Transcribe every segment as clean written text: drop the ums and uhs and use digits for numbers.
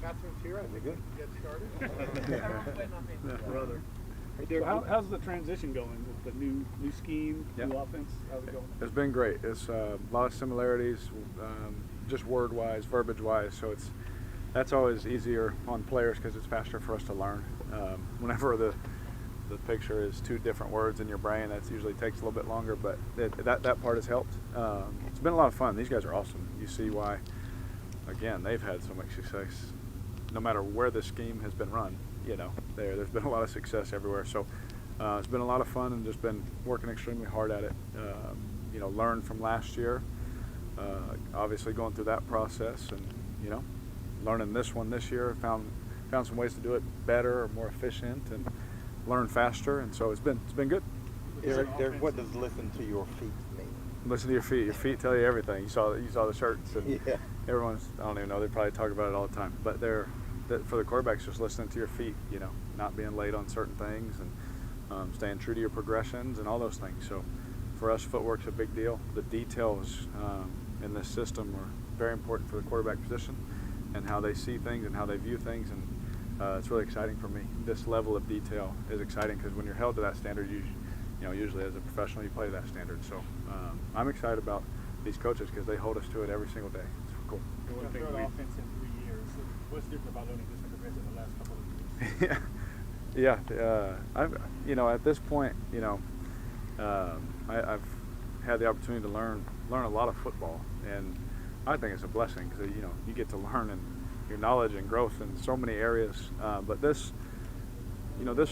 Catherine's here. I think we can get started. Everyone's waiting on me. Brother. Hey, Derek, So how's the transition going with the new scheme, Yeah. new offense? How's it going? It's been great. It's a lot of similarities, just word-wise, verbiage-wise. So that's always easier on players because it's faster for us to learn. Whenever the picture is two different words in your brain, that usually takes a little bit longer. But that part has helped. It's been a lot of fun. These guys are awesome. You see why. Again, they've had so much success. No matter where the scheme has been run, there's been a lot of success everywhere. So it's been a lot of fun and just been working extremely hard at it. Learned from last year, obviously going through that process, and learning this one this year. Found some ways to do it better or more efficient, and learn faster. And so it's been good. Derek, what does listen to your feet mean? Listen to your feet. Your feet tell you everything. You saw the shirts, and Yeah. everyone's, I don't even know, they probably talk about it all the time. But for the quarterbacks, just listening to your feet, not being late on certain things, and staying true to your progressions and all those things. So for us, footwork's a big deal. The details in this system are very important for the quarterback position and how they see things and how they view things. And it's really exciting for me. This level of detail is exciting because when you're held to that standard, usually as a professional, you play to that standard. So I'm excited about these coaches because they hold us to it every single day. It's cool. One thing offense in 3 years. What's different about learning this compared to the last couple of years? I've at this point, I've had the opportunity to learn a lot of football, and I think it's a blessing because you get to learn and your knowledge and growth in so many areas. But this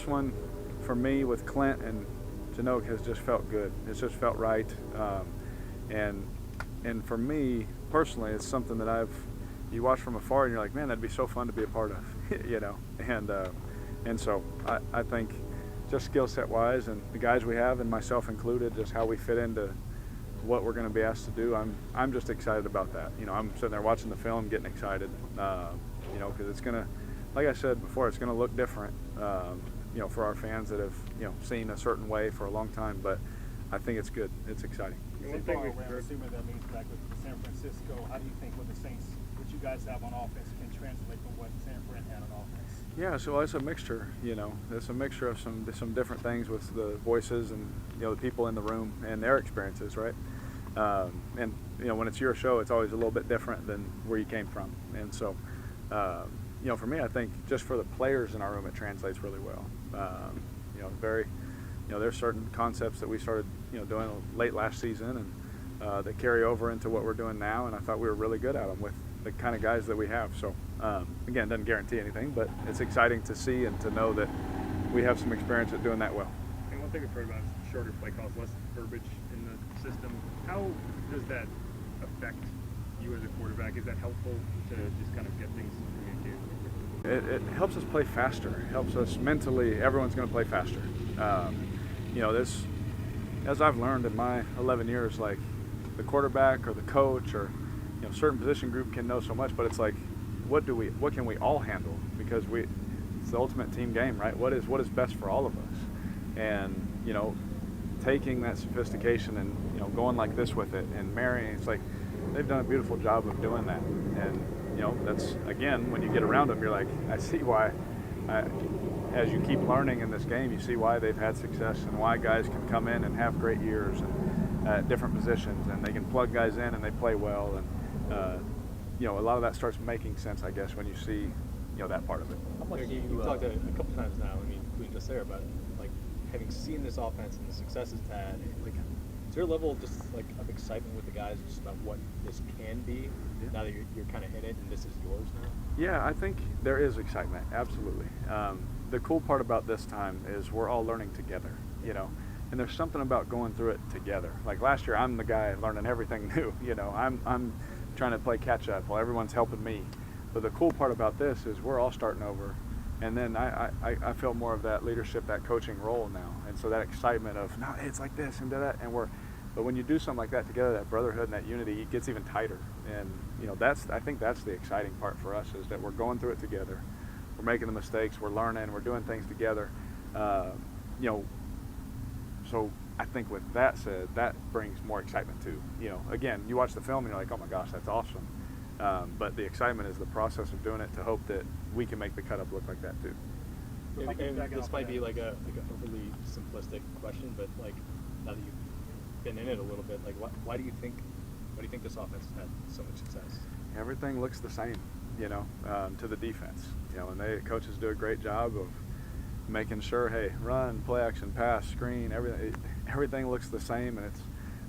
one for me with Clint and Janoke has just felt good. It's just felt right, and for me personally, it's something that you watch from afar and you're like, man, that'd be so fun to be a part of, and so I think just skill set wise and the guys we have and myself included, just how we fit into what we're going to be asked to do. I'm just excited about that. I'm sitting there watching the film, getting excited, because it's going to, like I said before, it's going to look different, for our fans that have, seen a certain way for a long time, but I think it's good. It's exciting. One thing we're assuming that means back with San Francisco, how do you think what the Saints, what you guys have on offense, can translate from what San Fran had on offense? Yeah, so it's a mixture. It's a mixture of some different things with the voices and the people in the room and their experiences, right? And when it's your show, it's always a little bit different than where you came from. And so, for me, I think just for the players in our room, it translates really well. There's certain concepts that we started doing late last season and that carry over into what we're doing now, and I thought we were really good at them with the kind of guys that we have. So again, doesn't guarantee anything, but it's exciting to see and to know that we have some experience at doing that well. And one thing we've heard about is shorter play calls, less verbiage in the system. How does that affect you as a quarterback? Is that helpful to just kind of get things communicated? It helps us play faster. It helps us mentally. Everyone's going to play faster. This, as I've learned in my 11 years, like the quarterback or the coach or certain position group can know so much, but it's like, what can we all handle? Because it's the ultimate team game, right? What is best for all of us? And taking that sophistication and going like this with it and marrying, it's like they've done a beautiful job of doing that. And that's, again, when you get around them, you're like, I see why. As you keep learning in this game, you see why they've had success and why guys can come in and have great years and at different positions, and they can plug guys in and they play well, and a lot of that starts making sense, I guess, when you see that part of it. How much you talked a couple times now, including just there, about like having seen this offense and the success it's had. Like, is there a level of excitement with the guys just about what this can be now that you're kind of in it and this is yours now? Yeah, I think there is excitement, absolutely. The cool part about this time is we're all learning together, and there's something about going through it together. Like last year, I'm the guy learning everything new, I'm trying to play catch up while everyone's helping me. But the cool part about this is we're all starting over, and then I feel more of that leadership, that coaching role now, and so that excitement of, no, it's like this and that, but when you do something like that together, that brotherhood and that unity, it gets even tighter. And I think that's the exciting part for us, is that we're going through it together. We're making the mistakes, we're learning, we're doing things together. So I think with that said, that brings more excitement too. Again, you watch the film and you're like, oh my gosh, that's awesome. But the excitement is the process of doing it to hope that we can make the cut up look like that too. And this might be like a overly simplistic question, but like now that you've been in it a little bit, like why do you think this offense has had so much success? Everything looks the same, to the defense, and the coaches do a great job of making sure, hey, run, play action, pass, screen, everything looks the same, and it's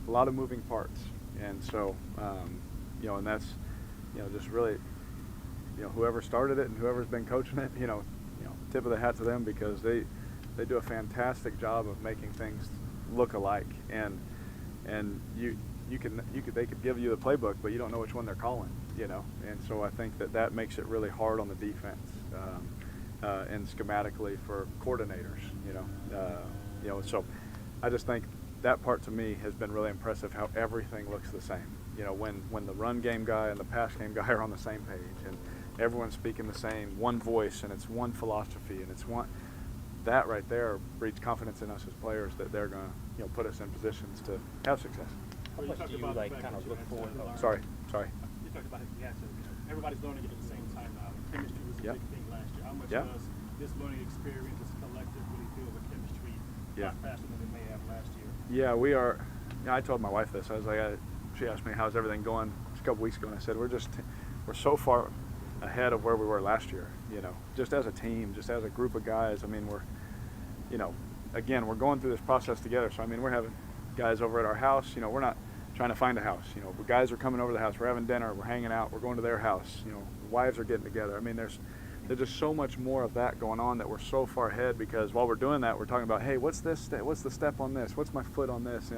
a lot of moving parts. And so, and that's, just really, whoever started it and whoever's been coaching it, tip of the hat to them, because they do a fantastic job of making things look alike. And they could give you the playbook, but you don't know which one they're calling, And so I think that makes it really hard on the defense, and schematically for coordinators, So I just think that part to me has been really impressive, how everything looks the same. When the run game guy and the pass game guy are on the same page, and everyone's speaking the same, one voice, and it's one philosophy, and it's one. That right there breeds confidence in us as players that they're going to, put us in positions to have success. How much do you kind of look forward? Sorry. You talked about you had to. Everybody's learning at the same time now. Chemistry was a big thing last year. How much does this learning experience, this collective, really build a chemistry a lot faster than they may have last year? Yeah, we are. I told my wife this. I was like, she asked me how's everything going a couple weeks ago, and I said we're so far ahead of where we were last year. Just as a team, just as a group of guys. I mean, we're we're going through this process together. So I mean, we're having guys over at our house. We're not trying to find a house. Guys are coming over to the house. We're having dinner. We're hanging out. We're going to their house. Wives are getting together. I mean, there's just so much more of that going on that we're so far ahead, because while we're doing that, we're talking about, hey, what's this? What's the step on this? What's my foot on this?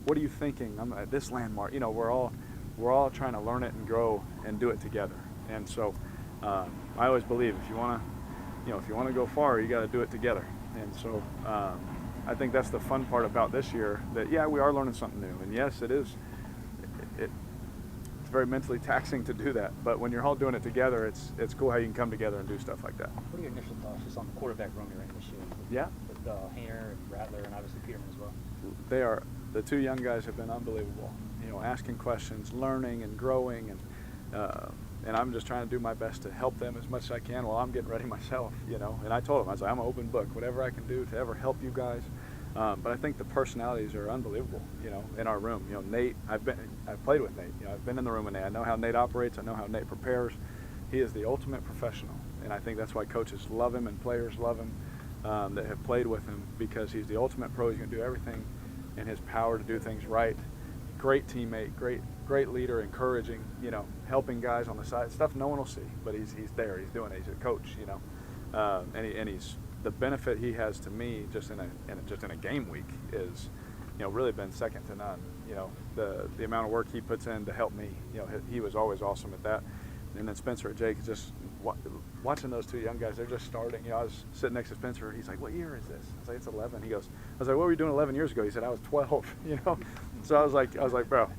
What are you thinking? I'm at this landmark. We're all trying to learn it and grow and do it together. And so I always believe if you want to go far, you got to do it together. And so I think that's the fun part about this year, that we are learning something new, and yes, it's very mentally taxing to do that, but when you're all doing it together, it's cool how you can come together and do stuff like that. What are your initial thoughts just on the quarterback room you're in this year? With Hayner and Rattler and obviously Peterman as well. The two young guys have been unbelievable, asking questions, learning and growing, and I'm just trying to do my best to help them as much as I can while I'm getting ready myself, And I told them, I was like, I'm an open book, whatever I can do to ever help you guys. But I think the personalities are unbelievable, in our room. Nate, I've played with Nate. I've been in the room with Nate. I know how Nate operates. I know how Nate prepares. He is the ultimate professional, and I think that's why coaches love him and players love him that have played with him, because he's the ultimate pro. He's going to do everything in his power to do things right. Great teammate, great leader, encouraging, helping guys on the side, stuff no one will see, but he's there, he's doing it, he's a coach, and he's, the benefit he has to me just in a game week is, really been second to none. The amount of work he puts in to help me, he was always awesome at that. And then Spencer and Jake, just watching those two young guys, they're just starting. I was sitting next to Spencer. He's like, "What year is this?" I was like, "It's 11." He goes, "I was like, what were you doing 11 years ago?" He said, "I was 12." So I was like, "Bro,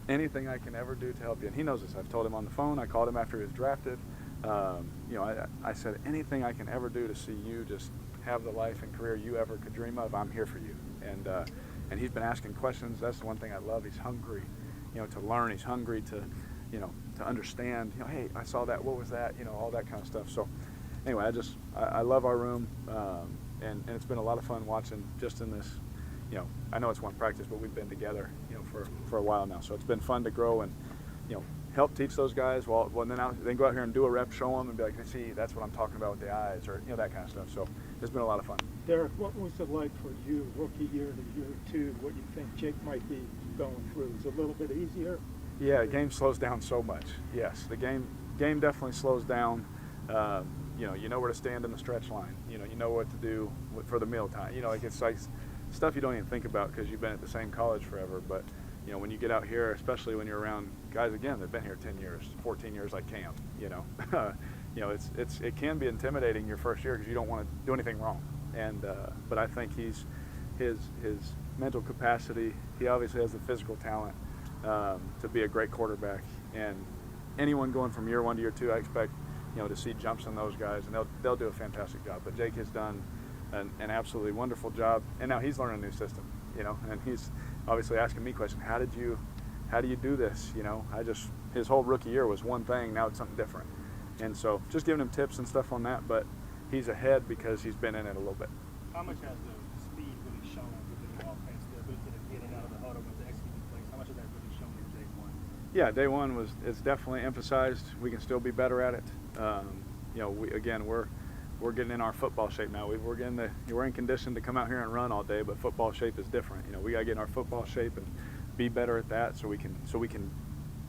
anything I can ever do to help you." And he knows this. I've told him on the phone. I called him after he was drafted. I said, anything I can ever do to see you just have the life and career you ever could dream of, I'm here for you. And he's been asking questions. That's the one thing I love. He's hungry, to learn. He's hungry to understand, hey, I saw that, what was that, all that kind of stuff. So anyway, I love our room, and it's been a lot of fun watching just in this, I know it's one practice, but we've been together, for a while now. So it's been fun to grow and, help teach those guys then go out here and do a rep, show them, and be like, see, that's what I'm talking about with the eyes, or, that kind of stuff. So it's been a lot of fun. Derek, what was it like for you, rookie year to year two, what you think Jake might be going through? Is it a little bit easier? Yeah, the game slows down so much. Yes, the game definitely slows down. You know where to stand in the stretch line. You know what to do for the meal time. It's like stuff you don't even think about because you've been at the same college forever. But when you get out here, especially when you're around guys again that've been here 10 years, 14 years, like Cam. It can be intimidating your first year because you don't want to do anything wrong. But I think his mental capacity. He obviously has the physical talent to be a great quarterback, and anyone going from year one to year two, I expect to see jumps in those guys, and they'll do a fantastic job. But Jake has done an absolutely wonderful job, and now he's learning a new system, and he's obviously asking me questions. How did you how do you do this? His whole rookie year was one thing, now it's something different. And so just giving him tips and stuff on that, but he's ahead because he's been in it a little bit. How much has the speed really shown within the offense, the ability to get in and out of the huddle with the executing plays? How much has that really shown in day one? Yeah, day one it's definitely emphasized. We can still be better at it. We're getting in our football shape now. We're in condition to come out here and run all day, but football shape is different. We got to get in our football shape and be better at that, so we can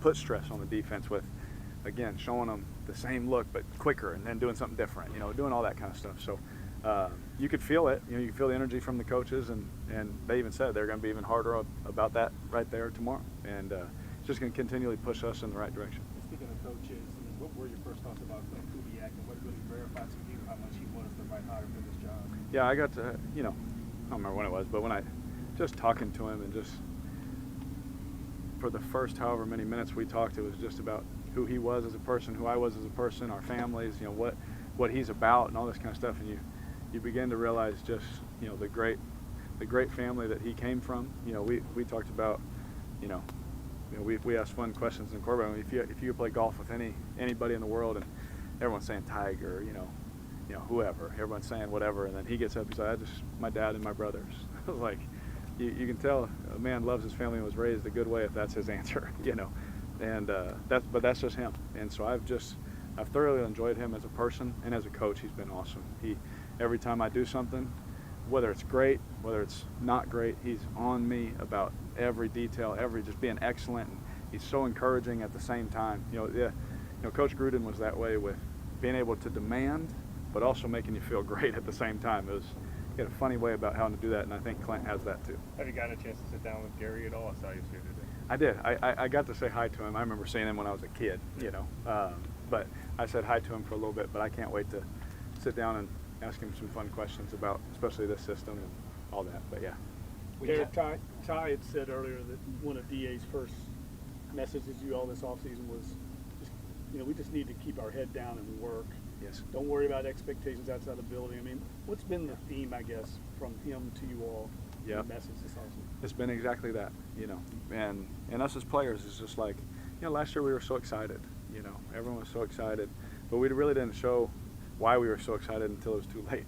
put stress on the defense with, again, showing them the same look but quicker, and then doing something different. Doing all that kind of stuff. So you could feel it. You could feel the energy from the coaches, and they even said they're going to be even harder about that right there tomorrow, and it's just going to continually push us in the right direction. Speaking of coaches, what were your first thoughts about Clint Kubiak, and what really verified to you how much he was the right hire for this job? Yeah, I got to, I don't remember when it was, but when I just talking to him, and just for the first however many minutes we talked, it was just about who he was as a person, who I was as a person, our families, what he's about, and all this kind of stuff, and you begin to realize just the great family that he came from. We talked about we asked fun questions in quarterback. If you could play golf with anybody in the world, and everyone's saying Tiger, whoever, everyone's saying whatever, and then he gets up, he's like, my dad and my brothers. Like, you can tell a man loves his family and was raised a good way if that's his answer, and that's just him. And so I've thoroughly enjoyed him as a person, and as a coach, he's been awesome. Every time I do something, whether it's great, whether it's not great, he's on me about every detail, just being excellent, and he's so encouraging at the same time. Coach Gruden was that way, with being able to demand, but also making you feel great at the same time. He had a funny way about how to do that, and I think Clint has that too. Have you gotten a chance to sit down with Gary at all? I saw you today. I did. I got to say hi to him. I remember seeing him when I was a kid, but I said hi to him for a little bit, but I can't wait to sit down and ask him some fun questions about especially this system and all that. But yeah. Derek, Ty had said earlier that one of DA's first messages to you all this offseason was just, we just need to keep our head down and work. Yes. Don't worry about expectations outside the building. I mean, what's been the theme, I guess, from him to you all? Yeah. The message this offseason. It's been exactly that, and us as players, it's just like, last year we were so excited, everyone was so excited, but we really didn't show why we were so excited until it was too late,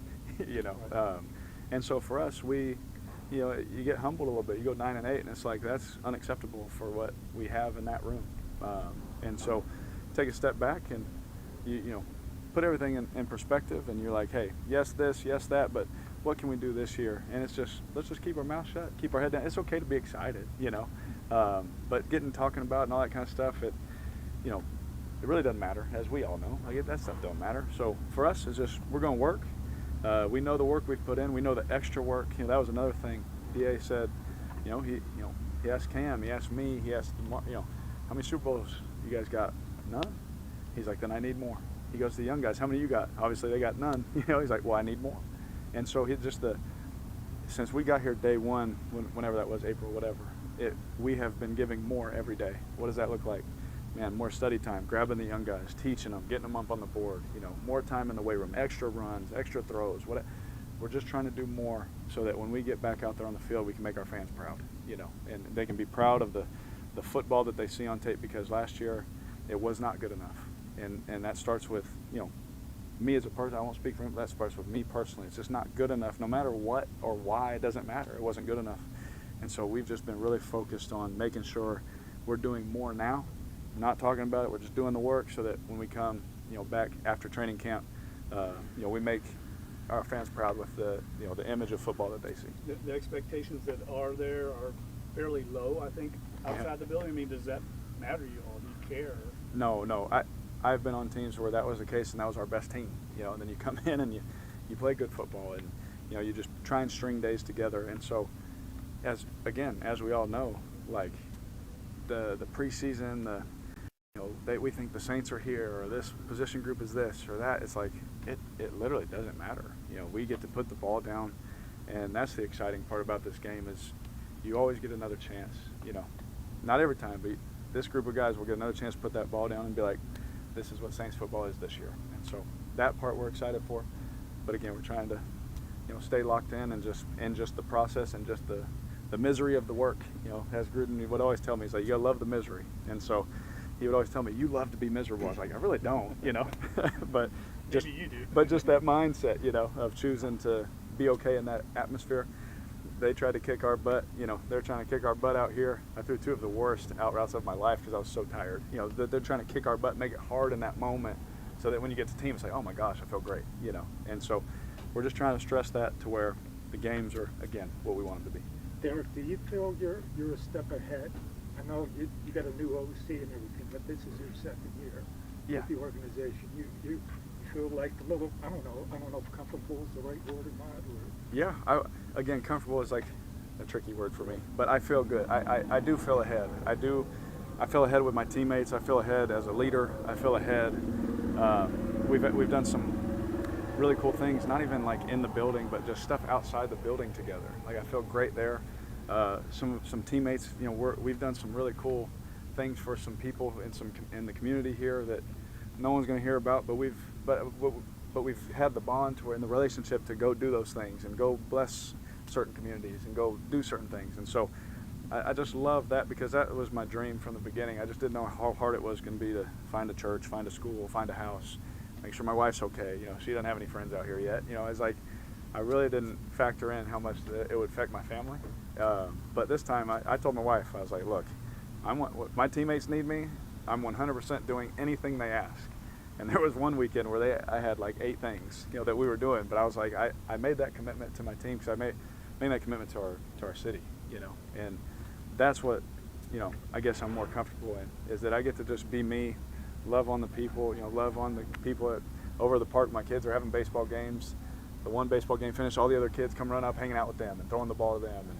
and so for us, you get humbled a little bit. You go 9-8, and it's like, that's unacceptable for what we have in that room, and so take a step back and put everything in perspective, and you're like, hey, yes this, yes that, but what can we do this year? And it's just, let's just keep our mouth shut, keep our head down. It's okay to be excited, but talking about and all that kind of stuff, it really doesn't matter, as we all know. Like, that stuff don't matter. So for us, it's just, we're going to work. We know the work we've put in. We know the extra work. That was another thing. DA said, he asked Cam, he asked me, he asked, how many Super Bowls you guys got? None. He's like, then I need more. He goes to the young guys, how many you got? Obviously they got none. He's like, well, I need more. And so since we got here day one, whenever that was, April, whatever, we have been giving more every day. What does that look like? Man, more study time, grabbing the young guys, teaching them, getting them up on the board, more time in the weight room, extra runs, extra throws. We're just trying to do more so that when we get back out there on the field, we can make our fans proud, and they can be proud of the football that they see on tape, because last year it was not good enough. And that starts with, me as a person. I won't speak for him, that starts with me personally. It's just not good enough, no matter what or why. It doesn't matter. It wasn't good enough. And so we've just been really focused on making sure we're doing more now. We're not talking about it. We're just doing the work, so that when we come, back after training camp, we make our fans proud with the image of football that they see. The expectations that are there are fairly low, I think, outside the building. I mean, does that matter to you all? Do you care? No. I've been on teams where that was the case, and that was our best team. And then you come in and you play good football, and you just try and string days together. And so, as we all know, like the preseason, we think the Saints are here, or this position group is this or that. It's like it literally doesn't matter. We get to put the ball down, and that's the exciting part about this game, is you always get another chance. Not every time, but this group of guys will get another chance to put that ball down and be like, this is what Saints football is this year. And so that part we're excited for. But again, we're trying to, stay locked in, and just the process and just the the misery of the work. As Gruden would always tell me, he's like, you gotta love the misery. And so he would always tell me, you love to be miserable. I was like, I really don't, but just, Maybe you do. but just that mindset, of choosing to be okay in that atmosphere. They tried to kick our butt, they're trying to kick our butt out here. I threw 2 of the worst out routes of my life because I was so tired. They're trying to kick our butt, make it hard in that moment so that when you get to team, it's like, oh my gosh, I feel great, And so we're just trying to stress that to where the games are, again, what we want them to be. Derek, do you feel you're a step ahead? I know you got a new OC and everything, but this is your second year with the organization. You feel like a little, I don't know if comfortable is the right word or not. Or... Again, comfortable is like a tricky word for me, but I feel good. I do feel ahead. I feel ahead with my teammates. I feel ahead as a leader. I feel ahead. We've done some really cool things, not even like in the building, but just stuff outside the building together. Like I feel great there. Some teammates, we've done some really cool things for some people in the community here that no one's going to hear about, but we've had the bond to where in the relationship to go do those things and go bless certain communities and go do certain things. And so I just love that because that was my dream from the beginning. I just didn't know how hard it was going to be to find a church, find a school, find a house, make sure my wife's okay. She doesn't have any friends out here yet. It's like I really didn't factor in how much it would affect my family. But this time I told my wife, I was like, look, my teammates need me. I'm 100% doing anything they ask. And there was one weekend where I had like 8 things, that we were doing. But I was like, I made that commitment to my team because I made that commitment to our city, And that's what, I guess I'm more comfortable in, is that I get to just be me, love on the people, love on the people over the park. My kids are having baseball games. The one baseball game finished, all the other kids come run up, hanging out with them and throwing the ball to them and,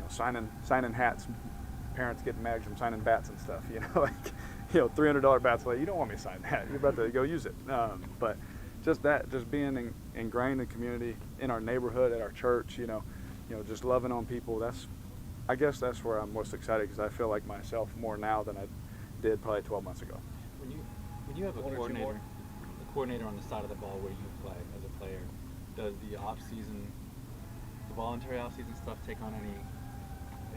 signing hats. Parents getting mad because I'm signing bats and stuff, $300 bats. Like, you don't want me to sign that. You're about to go use it. But just being ingrained in the community, in our neighborhood, at our church, just loving on people. I guess that's where I'm most excited because I feel like myself more now than I did probably 12 months ago. When you have a coordinator on the side of the ball where you play as a player, does the voluntary off-season stuff take on any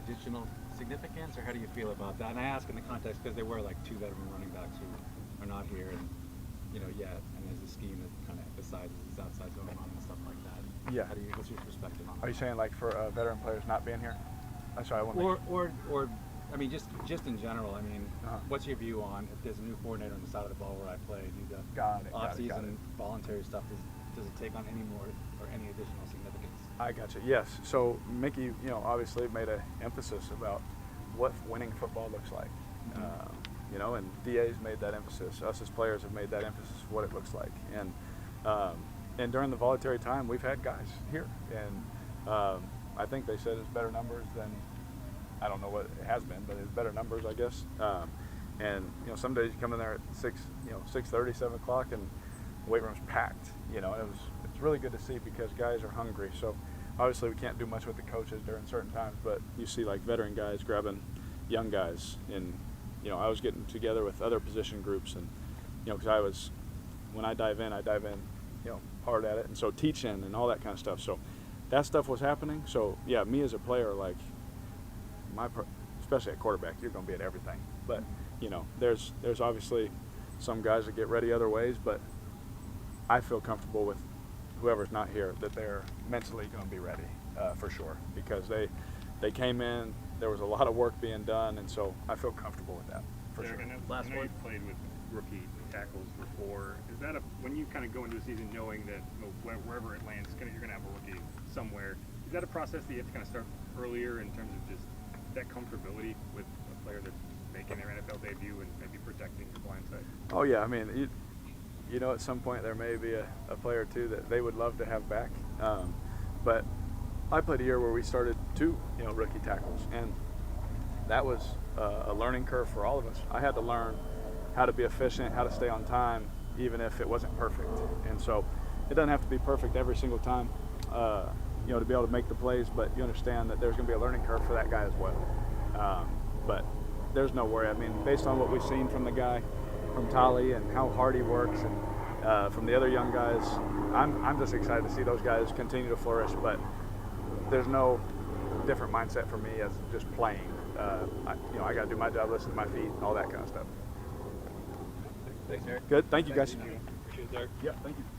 additional significance, or how do you feel about that? And I ask in the context because there were like 2 veteran running backs who are not here, and and there's a scheme that kind of emphasizes this outside zone run and stuff like that. Yeah. What's your perspective on that? Are you saying like for veteran players not being here? I'm sorry, I want or I mean just in general. I mean, what's your view on if there's a new coordinator on the side of the ball where I play? Do the off-season voluntary stuff does it take on any more or any additional significance? I got you. Yes. So Mickey, obviously made an emphasis about what winning football looks like. And DA's made that emphasis. Us as players have made that emphasis of what it looks like. And during the voluntary time, we've had guys here, and I think they said it's better numbers than, I don't know what it has been, but it's better numbers, I guess. And some days you come in there at 6:30, 7 o'clock, and the weight room's packed. It's really good to see because guys are hungry. So obviously we can't do much with the coaches during certain times, but you see like veteran guys grabbing young guys, and I was getting together with other position groups, and because when I dive in, hard at it, and so teaching and all that kind of stuff. So that stuff was happening. So yeah, me as a player, like especially at quarterback, you're going to be at everything. But there's obviously some guys that get ready other ways, but I feel comfortable with whoever's not here that they're mentally going to be ready for sure, because they came in, there was a lot of work being done, and so I feel comfortable with that for sure. And I know you've played with rookie tackles before. Is that when you kind of go into the season knowing that wherever it lands, you're going to have a rookie somewhere? Is that a process that you have to kind of start earlier in terms of just that comfortability with a player that's making their NFL debut and maybe protecting your blind side? Oh yeah, I mean, at some point there may be a player or two that they would love to have back. But I played a year where we started 2, rookie tackles, and that was a learning curve for all of us. I had to learn how to be efficient, how to stay on time, even if it wasn't perfect. And so it doesn't have to be perfect every single time, to be able to make the plays, but you understand that there's going to be a learning curve for that guy as well. But there's no worry. I mean, based on what we've seen from the guy, from Tolly, and how hard he works, and from the other young guys, I'm just excited to see those guys continue to flourish. But there's no different mindset for me as just playing. I got to do my job, listen to my feet, all that kind of stuff. Thanks, Derek. Good. Thank you, guys. Appreciate it, Derek. Yeah, thank you.